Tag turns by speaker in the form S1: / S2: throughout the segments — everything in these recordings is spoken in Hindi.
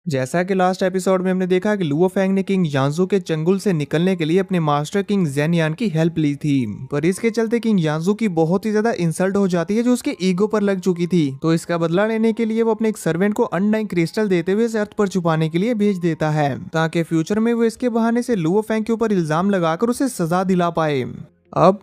S1: जैसा कि लास्ट एपिसोड में हमने देखा कि लुओ फेंग ने किंग यांजू के चंगुल से निकलने के लिए अपने मास्टर किंग जेन यान की हेल्प ली थी, पर इसके चलते किंग यांजू की बहुत ही ज्यादा इंसल्ट हो जाती है जो उसके ईगो पर लग चुकी थी। तो इसका बदला लेने के लिए वो अपने एक सर्वेंट को अनडाइंग क्रिस्टल देते हुए इस अर्थ पर छुपाने के लिए भेज देता है, ताकि फ्यूचर में वो इसके बहाने से लुओ फेंग के ऊपर इल्जाम लगाकर उसे सजा दिला पाए। अब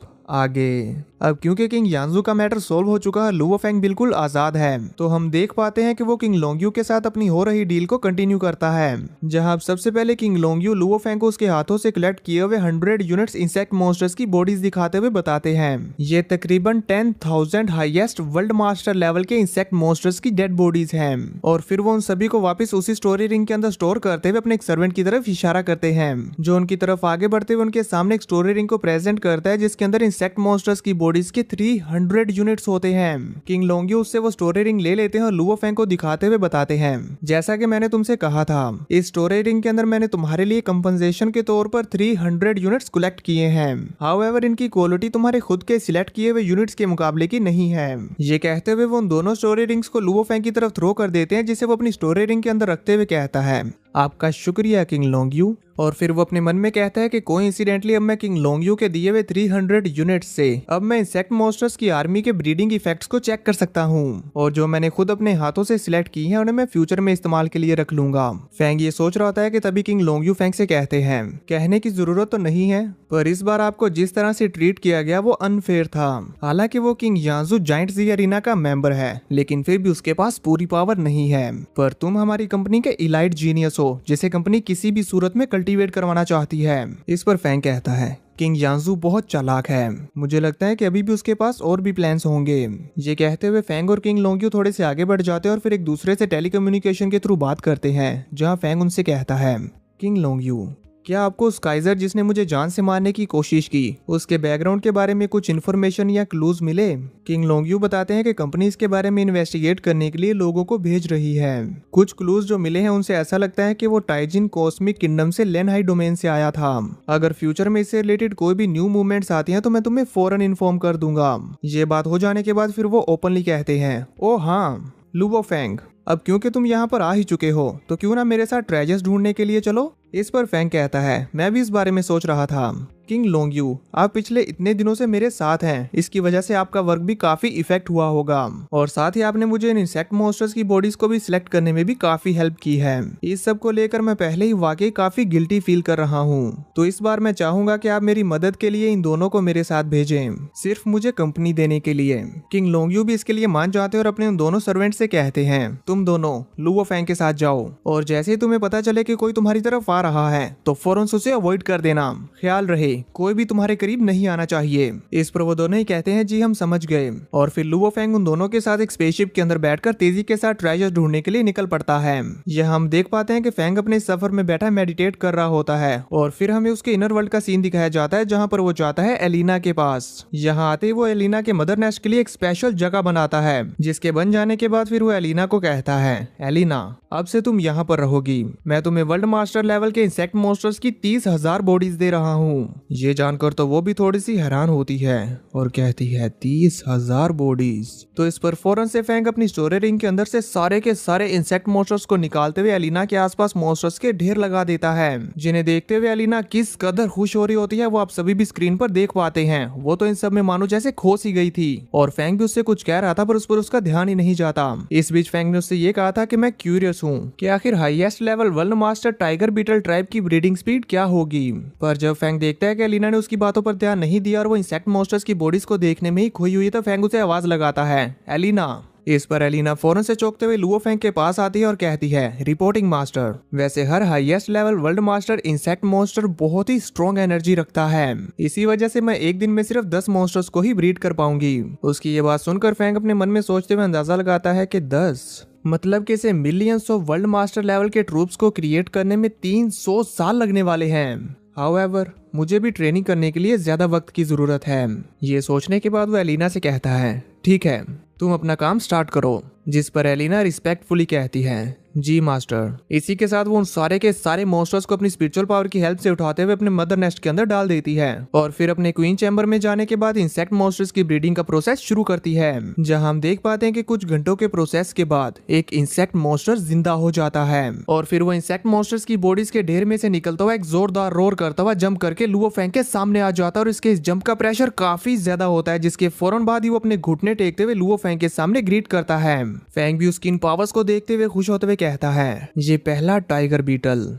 S1: क्योंकि किंग यांजू का मैटर सोल्व हो चुका है, लुओ फेंग बिल्कुल आजाद है, तो हम देख पाते हैं कि वो किंग लोंगयू के साथ अपनी हो रही डील को कंटिन्यू करता है, जहां अब सबसे पहले किंग लोंगयू लुओ फेंग को उसके हाथों से कलेक्ट किए हुए 100 यूनिट्स इंसेक्ट मॉन्स्टर्स की बॉडीज दिखाते हुए बताते हैं ये तकरीबन 10,000 हाईएस्ट वर्ल्ड मास्टर लेवल के इंसेक्ट मॉन्स्टर्स की डेड बॉडीज हैं, और फिर वो उन सभी को वापस उसी स्टोरी रिंग के अंदर स्टोर करते हुए अपने एक सर्वेंट की तरफ इशारा करते हैं, जो उनकी तरफ आगे बढ़ते हुए उनके सामने एक स्टोरी रिंग को प्रेजेंट करता है जिसके अंदर इंसेक्ट मॉन्स्टर्स की बॉडीज के 300 यूनिट्स होते हैं। किंग लोंगयू उससे वो स्टोरी रिंग ले लेते हैं और लुओ फेंग को दिखाते हुए बताते हैं जैसा कि मैंने तुमसे कहा था, इस स्टोरी रिंग के अंदर मैंने तुम्हारे लिए कंपनसेशन के तौर पर 300 यूनिट्स कलेक्ट किए हैं। हाउएवर इनकी क्वालिटी तुम्हारे खुद के सिलेक्ट किए हुए यूनिट्स के मुकाबले की नहीं है। ये कहते हुए वो उन दोनों स्टोरी रिंग्स को लुओ फेंग की तरफ थ्रो कर देते हैं, जिसे वो अपनी स्टोरी रिंग के अंदर रखते हुए कहता है आपका शुक्रिया किंग लोंगयू। और फिर वो अपने मन में कहता है कि कोइंसिडेंटली अब मैं किंग लोंगयू के दिए हुए 300 यूनिट्स से अब मैं इंसेक्ट मॉन्स्टर्स की आर्मी के ब्रीडिंग इफेक्ट्स को चेक कर सकता हूँ, और जो मैंने खुद अपने हाथों से सिलेक्ट की हैं उन्हें मैं फ्यूचर में इस्तेमाल के लिए रख लूंगा। फेंग ये सोच रहा होता है कि तभी किंग लोंगयू फेंग से कहते हैं कहने की जरूरत तो नहीं है, पर इस बार आपको जिस तरह से ट्रीट किया गया वो अनफेयर था। हालांकि वो किंग यांजू जाइंट जी अरीना का मेंबर है, लेकिन फिर भी उसके पास पूरी पावर नहीं है, पर तुम हमारी कंपनी के इलाइट जीनियस हो जिसे कंपनी किसी भी सूरत में कल्टीवेट करवाना चाहती है। इस पर फेंग कहता है किंग यांजू बहुत चालाक है, मुझे लगता है कि अभी भी उसके पास और भी प्लान्स होंगे। ये कहते हुए फेंग और किंग लोंगयू थोड़े से आगे बढ़ जाते हैं और फिर एक दूसरे से टेलीकम्युनिकेशन के थ्रू बात करते हैं, जहां फेंग उनसे कहता है किंग लोंगयू क्या आपको उस काइजर जिसने मुझे जान से मारने की कोशिश की उसके बैकग्राउंड के बारे में कुछ इन्फॉर्मेशन या क्लूज मिले? किंग लोंगयू बताते हैं कि कंपनी इसके बारे में इन्वेस्टिगेट करने के लिए लोगों को भेज रही है। कुछ क्लूज जो मिले हैं उनसे ऐसा लगता है कि वो टाइजिन कॉस्मिक किंगडम से लेन हाई डोमेन से आया था। अगर फ्यूचर में इससे रिलेटेड कोई भी न्यू मूवमेंट्स आती हैं तो मैं तुम्हें फौरन इन्फॉर्म कर दूंगा। ये बात हो जाने के बाद फिर वो ओपनली कहते हैं ओ हाँ लुओ फेंग, अब क्योंकि तुम यहाँ पर आ ही चुके हो तो क्यों ना मेरे साथ ट्रेजर्स ढूंढने के लिए चलो। इस पर फेंग कहता है मैं भी इस बारे में सोच रहा था। किंग लोंगयू आप पिछले इतने दिनों से मेरे साथ हैं, इसकी वजह से आपका वर्क भी काफी इफेक्ट हुआ होगा, और साथ ही आपने मुझे इन इंसेक्ट मॉन्स्टर्स की बॉडीज को भी सिलेक्ट करने में भी काफी हेल्प की है। इस सब को लेकर मैं पहले ही वाकई काफी गिल्टी फील कर रहा हूँ, तो इस बार मैं चाहूंगा कि आप मेरी मदद के लिए इन दोनों को मेरे साथ भेजें, सिर्फ मुझे कंपनी देने के लिए। किंग लोंगयू भी इसके लिए मान जाते हैं और अपने उन दोनों सर्वेंट से कहते हैं तुम दोनों लुओ फेंग के साथ जाओ, और जैसे ही तुम्हें पता चले कि कोई तुम्हारी तरफ आ रहा है तो फौरन उसे अवॉइड कर देना, ख्याल रहे कोई भी तुम्हारे करीब नहीं आना चाहिए। इस पर वो दोनों ही कहते हैं जी हम समझ गए, और फिर लुओ फेंग उन दोनों के साथ एक स्पेसशिप के अंदर बैठकर तेजी के साथ ट्रेजर ढूंढने के लिए निकल पड़ता है। यह हम देख पाते हैं कि फेंग अपने सफर में बैठा मेडिटेट कर रहा होता है, और फिर हमें उसके इनर वर्ल्ड का सीन दिखाया जाता है जहाँ पर वो जाता है एलिना के पास। यहाँ आते ही वो एलिना के मदर नेस्ट के लिए एक स्पेशल जगह बनाता है, जिसके बन जाने के बाद फिर वो एलिना को कहता है एलिना अब से तुम यहाँ पर रहोगी, मैं तुम्हें वर्ल्ड मास्टर लेवल के इंसेक्ट मॉन्स्टर्स की 30,000 बॉडीज दे रहा हूँ। ये जानकर तो वो भी थोड़ी सी हैरान होती है और कहती है 30,000 बॉडीज। तो इस पर फौरन से फेंग अपनी स्टोरी रिंग के अंदर से सारे के सारे इंसेक्ट मॉन्स्टर्स को निकालते हुए एलिना के आसपास मॉन्स्टर्स के ढेर लगा देता है, जिन्हें देखते हुए एलिना किस कदर खुश हो रही होती है वो आप सभी भी स्क्रीन पर देख पाते हैं। वो तो इन सब में मानो जैसे खो सी गई थी, और फेंग भी उससे कुछ कह रहा था पर उस पर उसका ध्यान ही नहीं जाता। इस बीच फेंग ने उससे ये कहा था कि मैं क्यूरियस हूँ कि आखिर highest level world master tiger beetle tribe की ब्रीडिंग स्पीड क्या होगी। पर जब फेंग देखता है कि एलिना ने उसकी बातों पर ध्यान नहीं दिया और वो इंसेक्ट मॉन्स्टर्स की बॉडीज को देखने में ही खोई हुई है, तो फेंग उसे आवाज लगाता है एलिना। इस पर एलिना फौरन से चौंकते हुए लुओ फेंग के पास आती है और कहती है रिपोर्टिंग मास्टर, वैसे हर highest level world master insect monster बहुत ही स्ट्रॉन्ग एनर्जी रखता है, इसी वजह से मैं एक दिन में सिर्फ 10 मॉन्स्टर्स को ही ब्रीड कर पाऊंगी। उसकी ये बात सुनकर फेंग अपने मन में सोचते हुए अंदाजा लगाता है कि 10 मतलब कि इसे millions of world master level के ट्रूप्स को क्रिएट करने में 300 साल लगने वाले हैं। हाउएवर मुझे भी ट्रेनिंग करने के लिए ज्यादा वक्त की जरूरत है। ये सोचने के बाद वो एलिना से कहता है ठीक है तुम अपना काम स्टार्ट करो, जिस पर एलिना रिस्पेक्टफुली कहती है जी मास्टर। इसी के साथ वो उन सारे के सारे मॉन्स्टर्स को अपनी स्पिरिचुअल पावर की हेल्प से उठाते हुए अपने मदर नेस्ट के अंदर डाल देती है और फिर अपने क्वीन चैम्बर में जाने के बाद इंसेक्ट मॉन्स्टर्स की ब्रीडिंग का प्रोसेस शुरू करती है, जहां हम देख पाते हैं कि कुछ घंटों के प्रोसेस के बाद एक इंसेक्ट मॉन्स्टर जिंदा हो जाता है और फिर वो इंसेक्ट मॉन्स्टर्स की बॉडीज के ढेर में से निकलता हुआ एक जोरदार रोर करता हुआ जंप करके लुओ फेंग के सामने आ जाता है और इसके इस जंप का प्रेशर काफी ज्यादा होता है, जिसके फौरन बाद ही वो अपने घुटने टेकते हुए लुओ फेंग के सामने ग्रीट करता है। फेंग भी उसकी इन पावर्स को देखते हुए खुश होते हुए कहता है, ये पहला टाइगर बीटल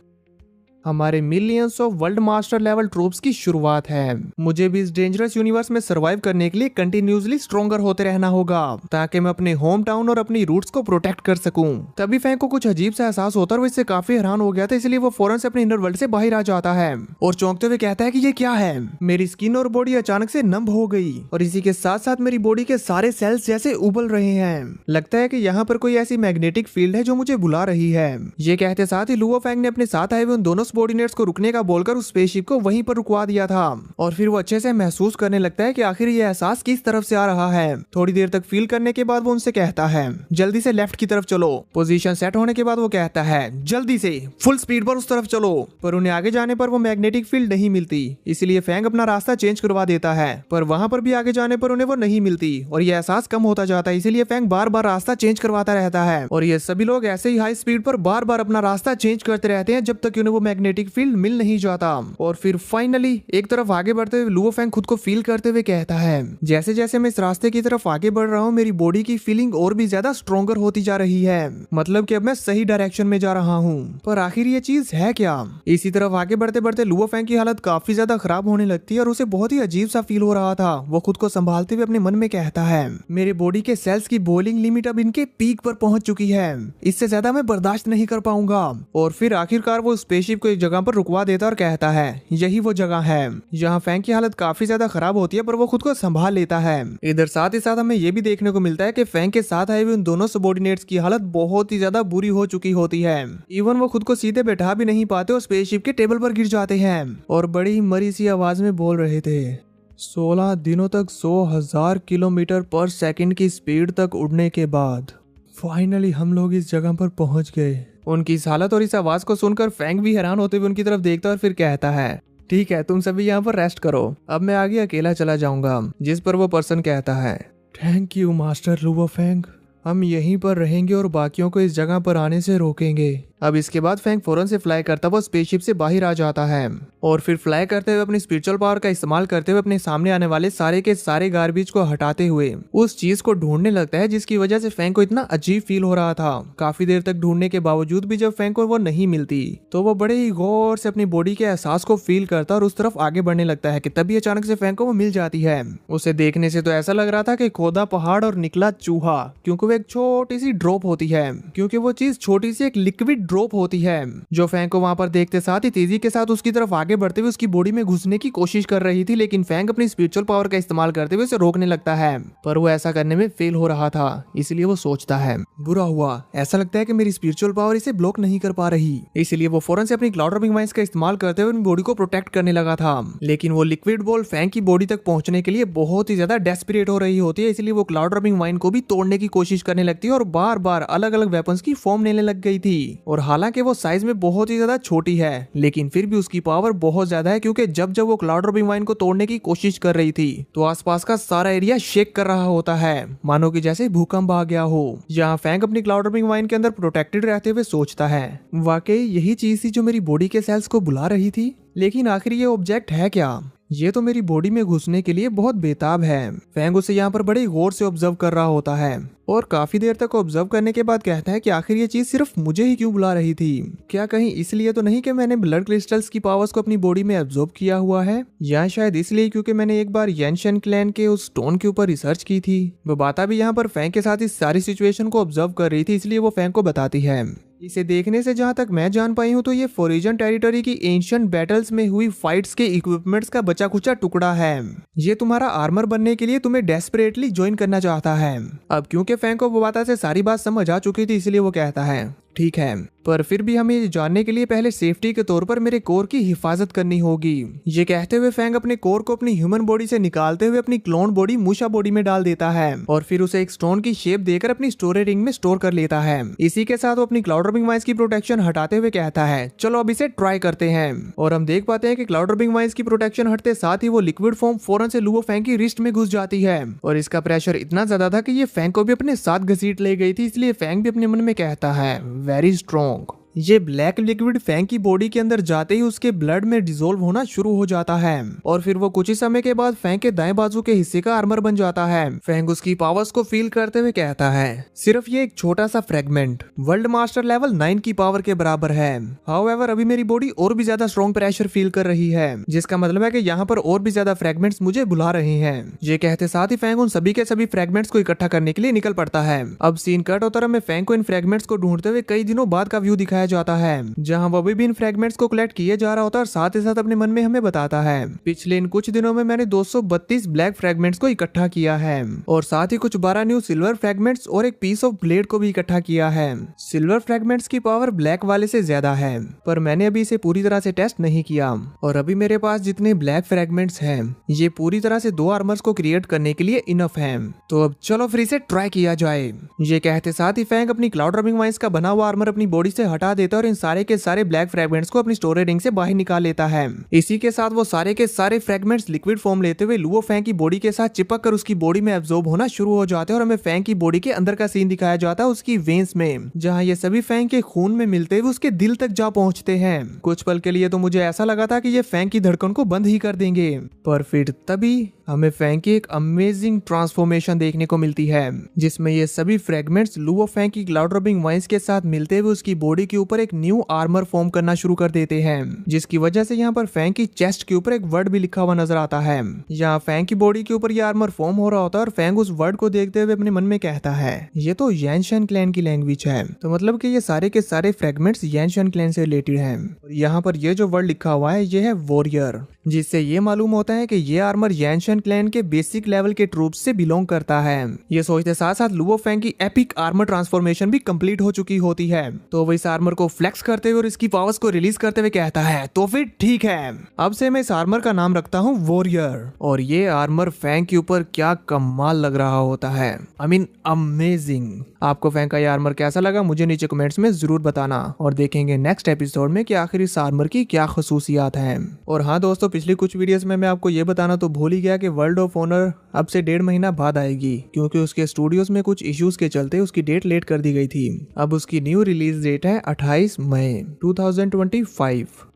S1: हमारे millions of world master level troops की शुरुआत है। मुझे भी इस डेंजरस यूनिवर्स में सर्वाइव करने के लिए कंटिन्यूसली स्ट्रॉन्गर होते रहना होगा ताकि मैं अपने होम टाउन और अपनी रूट्स को प्रोटेक्ट कर सकूं। तभी फैंग को कुछ अजीब सा एहसास होता है और वो इससे काफी हैरान हो गया था, इसलिए वो फौरन से अपने इनर वर्ल्ड से बाहर आ जाता है और चौंकते हुए कहता है कि ये क्या है। मेरी स्किन और बॉडी अचानक से नम हो गई और इसी के साथ साथ मेरी बॉडी के सारे सेल्स जैसे उबल रहे हैं। लगता है कि यहाँ पर कोई ऐसी मैग्नेटिक फील्ड है जो मुझे बुला रही है। ये कहते साथ ही लुओ फेंग ने अपने साथ आए हुए उन दोनों सबऑर्डिनेट्स को रुकने का बोलकर उस स्पेसशिप को वहीं पर रुकवा दिया था और फिर वो अच्छे से महसूस करने लगता है कि आखिर ये एहसास किस तरफ से आ रहा है। थोड़ी देर तक फील करने के बाद वो उनसे कहता है, जल्दी से लेफ्ट की तरफ चलो। पोजीशन सेट होने के बाद वो कहता है, जल्दी से फुल स्पीड पर उस तरफ चलो। पर उन्हें आगे जाने पर वो मैग्नेटिक फील्ड नहीं मिलती, इसलिए फैंग अपना रास्ता चेंज करवा देता है, पर वहां पर भी आगे जाने पर उन्हें वो नहीं मिलती और ये एहसास कम होता जाता है, इसीलिए फैंग बार बार रास्ता चेंज करवाता रहता है और ये सभी लोग ऐसे ही हाई स्पीड पर बार बार अपना रास्ता चेंज करते रहते हैं जब तक उन्हें वो मैग्नेटिक फील्ड मिल नहीं जाता। और फिर फाइनली एक तरफ आगे बढ़ते हुए लुओ फेंग खुद को फील करते हुए कहता है, जैसे जैसे मैं इस रास्ते की तरफ आगे बढ़ रहा हूँ मेरी बॉडी की फीलिंग और भी ज्यादा स्ट्रॉन्गर होती जा रही है, मतलब कि अब मैं सही डायरेक्शन में जा रहा हूँ। पर आखिर ये चीज है क्या? इसी तरफ आगे बढ़ते बढ़ते लुओ फेंग की हालत काफी ज्यादा खराब होने लगती है और उसे बहुत ही अजीब सा फील हो रहा था। वो खुद को संभालते हुए अपने मन में कहता है, मेरे बॉडी के सेल्स की बॉइलिंग लिमिट अब इनके पीक पर पहुंच चुकी है, इससे ज्यादा मैं बर्दाश्त नहीं कर पाऊंगा। और फिर आखिरकार वो स्पेसशिप को एक जगह पर रुकवा देता और कहता है, यही वो जगह है जहां फैंग की हालत काफी ज्यादा खराब होती है, पर वो खुद को संभाल लेता है। इधर साथ ही साथ हमें ये भी देखने को मिलता है कि फैंग के साथ आए हुए उन दोनों सबऑर्डिनेट्स की हालत बहुत ही ज्यादा बुरी हो चुकी होती है। इवन वो खुद को सीधे बैठा भी नहीं पाते और स्पेसशिप के टेबल पर गिर जाते हैं और बड़ी ही मरी सी आवाज में बोल रहे थे, 16 दिनों तक 100,000 किलोमीटर पर सेकंड की स्पीड तक उड़ने के बाद फाइनली हम लोग इस जगह पर पहुंच गए। उनकी इस हालत और इस आवाज को सुनकर फैंग भी हैरान होते हुए उनकी तरफ देखता और फिर कहता है, ठीक है तुम सभी यहाँ पर रेस्ट करो, अब मैं आगे अकेला चला जाऊंगा। जिस पर वो पर्सन कहता है, thank you master Luo Feng, हम यहीं पर रहेंगे और बाकियों को इस जगह पर आने से रोकेंगे। अब इसके बाद फैंग फौरन से फ्लाई करता हुआ स्पेसशिप से बाहर आ जाता है और फिर फ्लाई करते हुए अपनी स्पिरिचुअल पावर का इस्तेमाल करते हुए अपने सामने आने वाले सारे के सारे गार्बेज को हटाते हुए उस चीज को ढूंढने लगता है जिसकी वजह से फैंग को इतना अजीब फील हो रहा था। काफी देर तक ढूंढने के बावजूद भी जब फैंग को वो नहीं मिलती तो वो बड़े ही गौर से अपनी बॉडी के एहसास को फील करता और उस तरफ आगे बढ़ने लगता है कि तभी अचानक से फैंग को वो मिल जाती है। उसे देखने से तो ऐसा लग रहा था कि खोदा पहाड़ और निकला चूहा, क्योंकि वो एक छोटी सी ड्रॉप होती है, क्योंकि वो चीज छोटी सी एक लिक्विड ड्रॉप होती है जो फैंग को वहां पर देखते साथ ही तेजी के साथ उसकी तरफ आगे बढ़ते हुए उसकी बॉडी में घुसने की कोशिश कर रही थी, लेकिन फैंग अपनी स्पिरिचुअल पावर का इस्तेमाल करते हुए उसे रोकने लगता है, पर वो ऐसा करने में फेल हो रहा था। इसलिए वो सोचता है, बुरा हुआ, ऐसा लगता है कि मेरी स्पिरिचुअल पावर इसे ब्लॉक नहीं कर पा रही। इसलिए वो फौरन से अपनी क्लाउड रबिंग वाइन्स का इस्तेमाल करते हुए अपनी बॉडी को प्रोटेक्ट करने लगा था, लेकिन वो लिक्विड बॉल फैंग की बॉडी तक पहुंचने के लिए बहुत ही ज्यादा डेस्परेट हो रही होती है, इसलिए वो क्लाउड रबिंग वाइन को भी तोड़ने की कोशिश करने लगती है और बार बार अलग अलग वेपन्स की फॉर्म लेने लग गई थी। और हालांकि वो साइज में बहुत ही ज्यादा छोटी है, लेकिन फिर भी उसकी पावर बहुत ज्यादा है, क्योंकि जब जब वो क्लाउड रबिंग वाइन को तोड़ने की कोशिश कर रही थी तो आसपास का सारा एरिया शेक कर रहा होता है, मानो कि जैसे भूकंप आ गया हो। जहां फैंग अपनी क्लाउड रबिंग वाइन के अंदर प्रोटेक्टेड रहते हुए सोचता है, वाकई यही चीज थी जो मेरी बॉडी के सेल्स को बुला रही थी, लेकिन आखिर ये ऑब्जेक्ट है क्या? ये तो मेरी बॉडी में घुसने के लिए बहुत बेताब है। फैंग उसे यहाँ पर बड़े गौर से ऑब्जर्व कर रहा होता है और काफी देर तक ऑब्जर्व करने के बाद कहता है कि आखिर ये चीज सिर्फ मुझे ही क्यों बुला रही थी? क्या कहीं इसलिए तो नहीं कि मैंने ब्लड क्रिस्टल्स की पावर्स को अपनी बॉडी में एब्जॉर्ब किया हुआ है, या शायद इसलिए क्योंकि मैंने एक बार येनशन क्लैन के उस स्टोन के ऊपर रिसर्च की थी। वो बाता भी यहाँ पर फैंग के साथ इस सारी सिचुएशन को ऑब्जर्व कर रही थी, इसलिए वो फैंग को बताती है। इसे देखने से जहां तक मैं जान पाई हूं तो ये फोरिजन टेरिटरी की एंशिएंट बैटल्स में हुई फाइट्स के इक्विपमेंट्स का बचा खुचा टुकड़ा है। ये तुम्हारा आर्मर बनने के लिए तुम्हें डेस्परेटली ज्वाइन करना चाहता है। अब क्योंकि फैंग को वो बात से सारी बात समझ आ चुकी थी, इसलिए वो कहता है, ठीक है, पर फिर भी हमें ये जानने के लिए पहले सेफ्टी के तौर पर मेरे कोर की हिफाजत करनी होगी। ये कहते हुए फैंग अपने कोर को अपनी ह्यूमन बॉडी से निकालते हुए अपनी क्लोन बॉडी मूशा बॉडी में डाल देता है और फिर उसे एक स्टोन की शेप देकर अपनी स्टोरेज रिंग में स्टोर कर लेता है। इसी के साथ वो अपनी क्लाउड रबिंग वाइस की प्रोटेक्शन हटाते हुए कहता है चलो अब इसे ट्राई करते हैं। और हम देख पाते हैं कि क्लाउड रबिंग वाइस की प्रोटेक्शन हटते साथ ही वो लिक्विड फॉर्म फौरन से लुओ फैंग की रिस्ट में घुस जाती है और इसका प्रेशर इतना ज्यादा था कि ये फैंग को भी अपने साथ घसीट ले गई थी। इसलिए फैंग भी अपने मन में कहता है वेरी स्ट्रॉन्ग। ये ब्लैक लिक्विड फैंग की बॉडी के अंदर जाते ही उसके ब्लड में डिसॉल्व होना शुरू हो जाता है और फिर वो कुछ ही समय के बाद फैंग के दाएं बाजू के हिस्से का आर्मर बन जाता है। फैंग उसकी पावर्स को फील करते हुए कहता है सिर्फ ये एक छोटा सा फ्रेगमेंट वर्ल्ड मास्टर लेवल 9 की पावर के बराबर है। हाउएवर अभी मेरी बॉडी और भी ज्यादा स्ट्रॉन्ग प्रेशर फील कर रही है, जिसका मतलब है कि यहाँ पर और भी ज्यादा फ्रेगमेंट्स मुझे बुला रहे हैं। ये कहते साथ ही फैंग उन सभी के सभी फ्रेगमेंट्स को इकट्ठा करने के लिए निकल पड़ता है। अब सीन कट होता है, हमें फैंग को इन फ्रेगमेंट्स को ढूंढते हुए कई दिनों बाद का व्यू दिखाया जाता है, जहां वो भी इन फ्रेगमेंट्स को कलेक्ट किए जा रहा होता है और साथ ही साथ अपने मन में हमें बताता है पिछले इन कुछ दिनों में मैंने 232 ब्लैक फ्रेगमेंट्स को इकट्ठा किया है और साथ ही कुछ 12 न्यू सिल्वर फ्रेगमेंट्स और एक पीस ऑफ ब्लेड को भी इकट्ठा किया है। सिल्वर फ्रेगमेंट्स की पावर ब्लैक वाले से ज्यादा है, पर मैंने अभी इसे पूरी तरह से टेस्ट नहीं किया और अभी मेरे पास जितने ब्लैक फ्रेगमेंट्स हैं ये पूरी तरह से 2 आर्मर्स को क्रिएट करने के लिए इनफ है। तो अब चलो फिर इसे ट्राई किया जाए। ये कहते साथ ही फैंग अपनी क्लाउड रबिंग वाइस का बना हुआ आर्मर अपनी बॉडी से हटा देता है और इन सारे के सारे ब्लैक फ्रेगमेंट्स को अपनी स्टोरेज रिंग से बाहर निकाल लेता है। इसी के साथ वो सारे के सारे फ्रेगमेंट्स लिक्विड फॉर्म लेते हुए लुओ फैंग की बॉडी के साथ चिपक कर उसकी बॉडी में एब्जॉर्ब होना शुरू हो जाते हैं और हमें फैंग की बॉडी के अंदर का सीन दिखाया जाता है उसकी वेन्स में, जहां ये सभी फैंग के खून में मिलते हुए उसके दिल तक जा पहुंचते हैं। कुछ पल के लिए तो मुझे ऐसा लगा था कि ये फैंग की धड़कन को बंद ही कर देंगे, पर फिर तभी हमें फैंग की एक अमेजिंग ट्रांसफॉर्मेशन देखने को मिलती है, जिसमें ये सभी फ्रेगमेंट्स लुओ फैंग की क्लाउड रबिंग वाइस के साथ मिलते हुए उसकी बॉडी के ऊपर एक न्यू आर्मर फॉर्म करना शुरू कर देते हैं, जिसकी वजह से यहाँ पर फैंग की चेस्ट के ऊपर एक वर्ड भी लिखा हुआ नजर आता है। यहाँ फैंग की बॉडी के ऊपर ये आर्मर फॉर्म हो रहा होता है और फैंग उस वर्ड को देखते हुए अपने मन में कहता है ये तो यानशन क्लैन की लैंग्वेज है, तो मतलब कि ये सारे के सारे फ्रेगमेंट्स यानशन क्लैन से रिलेटेड हैं। यहाँ पर ये जो वर्ड लिखा हुआ है ये है वॉरियर, जिससे ये मालूम होता है कि ये आर्मर यानशन क्लैन के बेसिक लेवल के ट्रूप्स से बिलोंग करता है। ये सोचते साथ साथ लुओ फैंग की एपिक आर्मर ट्रांसफॉर्मेशन भी कंप्लीट हो चुकी होती है, तो वो इस आर्मर को फ्लेक्स करते हुए और इसकी पावर्स को रिलीज करते हुए कहता है तो फिर ठीक है, अब से मैं इस आर्मर का नाम रखता हूँ वॉरियर। और ये आर्मर फैंग के ऊपर क्या कमाल लग रहा होता है, आई मीन अमेजिंग। आपको फैंग का ये आर्मर कैसा लगा मुझे नीचे कमेंट्स में जरूर बताना और देखेंगे नेक्स्ट एपिसोड में कि आखिर इस आर्मर की क्या खसूसियात हैं। और हाँ दोस्तों, पिछली कुछ वीडियोस में मैं आपको ये बताना तो भूल ही गया कि वर्ल्ड ऑफ ऑनर अब से 1.5 महीना बाद आएगी, क्योंकि उसके स्टूडियोज में कुछ इश्यूज के चलते उसकी डेट लेट कर दी गई थी। अब उसकी न्यू रिलीज डेट है 28 मई 2025।